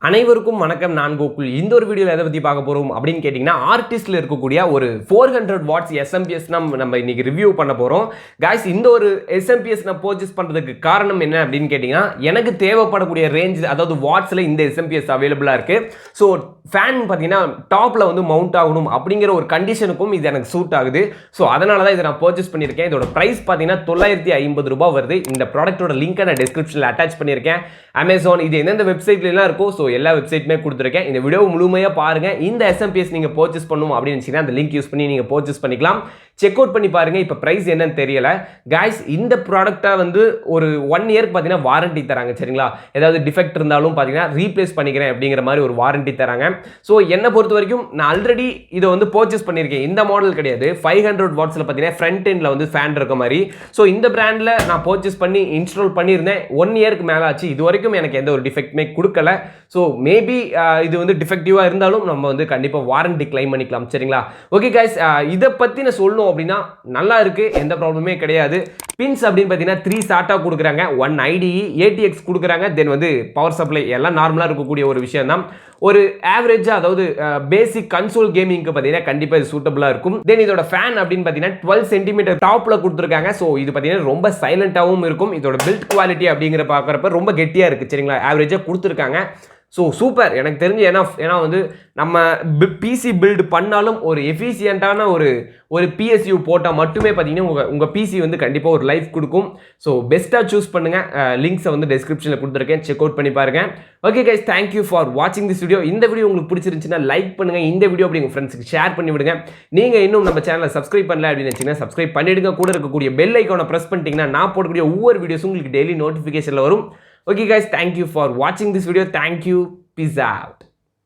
அனைவருக்கும் வணக்கம். நான் கோகுல். இந்த ஒரு வீடியோவில் எதை பற்றி பார்க்க போகிறோம் அப்படின்னு கேட்டிங்கன்னா, ஆர்டிஸ்டில் இருக்கக்கூடிய ஒரு 400 வாட்ஸ் எஸ்எம்பிஎஸ் நம்ம இன்னைக்கு ரிவ்யூ பண்ண போகிறோம். காய்ஸ், இந்த ஒரு எஸ்எம்பிஎஸ் நான் பர்ச்சேஸ் பண்ணுறதுக்கு காரணம் என்ன அப்படின்னு கேட்டிங்கன்னா, எனக்கு தேவைப்படக்கூடிய ரேஞ்ச், அதாவது வாட்ஸில் இந்த எஸ்எம்பிஎஸ் அவைலபிளாக இருக்குது. ஸோ ஃபேன் பார்த்தீங்கன்னா டாப்பில் வந்து மவுண்ட் ஆகணும் அப்படிங்கிற ஒரு கண்டிஷனுக்கும் இது எனக்கு சூட் ஆகுது. ஸோ அதனால தான் இதை நான் பர்ச்சேஸ் பண்ணியிருக்கேன். இதோட ப்ரைஸ் பார்த்தீங்கன்னா 950 ரூபாய் வருது. இந்த ப்ராடக்ட்டோட லிங்க்கை நான் டிஸ்கிரிப்ஷனில் அட்டாச் பண்ணியிருக்கேன். அமேசான், இது எந்தெந்த வெப்சைட்லாம் இருக்கோ ஸோ எல்லா வெப்சைட்டுமே கொடுத்துருக்கேன். இந்த வீடியோ முழுமையாக பாருங்கள். இந்த எஸ்எம்பிஎஸ் நீங்கள் பர்ச்சேஸ் பண்ணணும் அப்படின்னு நினச்சிங்கன்னா அந்த லிங்க் யூஸ் பண்ணி நீங்கள் பர்ச்சேஸ் பண்ணிக்கலாம். செக் அவுட் பண்ணி பாருங்கள். இப்போ ப்ரைஸ் என்னன்னு தெரியல. காய்ஸ், இந்த ப்ராடக்ட்டை வந்து ஒரு 1 இயர்க்கு பார்த்தீங்கன்னா வாரண்டி தராங்க. சரிங்களா? ஏதாவது டிஃபெக்ட் இருந்தாலும் பார்த்தீங்கன்னா ரீப்ளேஸ் பண்ணிக்கிறேன் அப்படிங்கிற மாதிரி ஒரு வாரண்டி தராங்க. ஸோ என்னை பொறுத்த வரைக்கும் நான் ஆல்ரெடி இதை வந்து பர்ச்சேஸ் பண்ணியிருக்கேன். இந்த மாடல் கிடையாது. 500 வாட்ஸில் பார்த்தீங்கன்னா ஃப்ரண்ட் எண்டில் வந்து ஃபேன் இருக்க மாதிரி. ஸோ இந்த பிராண்டில் நான் பர்ச்சேஸ் பண்ணி இன்ஸ்டால் பண்ணியிருந்தேன். 1 இயர்க்கு மேலே ஆச்சு. இது வரைக்கும் எனக்கு எந்த ஒரு டிஃபெக்ட்டுமே கொடுக்கல. ஸோ மேபி இது வந்து டிஃபெக்டிவாக இருந்தாலும் நம்ம வந்து கண்டிப்பாக வாரண்டி கிளைம் பண்ணிக்கலாம். சரிங்களா? ஓகே காய்ஸ், இதை பற்றி நான் சொல்லணும் அப்படின்னா நல்லா இருக்குது, எந்த ப்ராப்ளமே கிடையாது. பின்ஸ் அப்படின்னு பார்த்தீங்கன்னா 3 சாட்டாக கொடுக்குறாங்க. 1 IDE, ATX கொடுக்குறாங்க. தென் வந்து பவர் சப்ளை எல்லாம் நார்மலாக இருக்கக்கூடிய ஒரு விஷயம் தான். ஒரு ஆவரேஜாக, அதாவது பேசிக் கன்சோல் கேமிங்க்கு பார்த்தீங்கன்னா கண்டிப்பாக இது சூட்டபுளாக இருக்கும். தென் இதோட ஃபேன் அப்படின்னு பார்த்தீங்கன்னா 12 சென்டிமீட்டர் டாப்பில் கொடுத்துருக்காங்க. ஸோ இது பார்த்தீங்கன்னா ரொம்ப சைலண்ட்டாகவும் இருக்கும். இதோட பில்ட் குவாலிட்டி அப்படிங்கிற பார்க்குறப்ப ரொம்ப கெட்டியாக இருக்குது. சரிங்களா? ஆவரேஜாக கொடுத்துருக்காங்க. So super. எனக்கு தெரிஞ்சு ஏன்னா வந்து நம்ம பிசி பில்டு பண்ணாலும் ஒரு எஃபிஷியண்ட்டான ஒரு PSU போட்டால் மட்டுமே பார்த்தீங்கன்னா உங்கள் பிசி வந்து கண்டிப்பாக ஒரு லைஃப் கொடுக்கும். ஸோ பெஸ்ட்டாக சூஸ் பண்ணுங்கள். லிங்க்ஸை வந்து டிஸ்கிரிப்ஷனில் கொடுத்துருக்கேன். செக் அவுட் பண்ணி பாருங்கள். ஓகே கைஸ், தேங்க்யூ ஃபார் வாட்சிங் திஸ் வீடியோ. இந்த வீடியோ உங்களுக்கு பிடிச்சிருந்துச்சுன்னா லைக் பண்ணுங்கள். இந்த வீடியோ அப்படி உங்கள் ஃப்ரெண்ட்ஸுக்கு ஷேர் பண்ணி விடுங்க. நீங்கள் இன்னும் நம்ம சேனலை சப்ஸ்கிரைப் பண்ணல அப்படின்னு நினச்சிங்கன்னா சப்ஸ்கிரைப் பண்ணிவிடுங்க. கூட இருக்கக்கூடிய பெல் ஐக்கானை ப்ரெஸ் பண்ணிட்டீங்கன்னா நான் போடக்கூடிய ஒவ்வொரு வீடியோஸும் உங்களுக்கு டெய்லி நோட்டிஃபிகேஷனில் வரும். Okay guys, thank you for watching this video. Thank you. Peace out.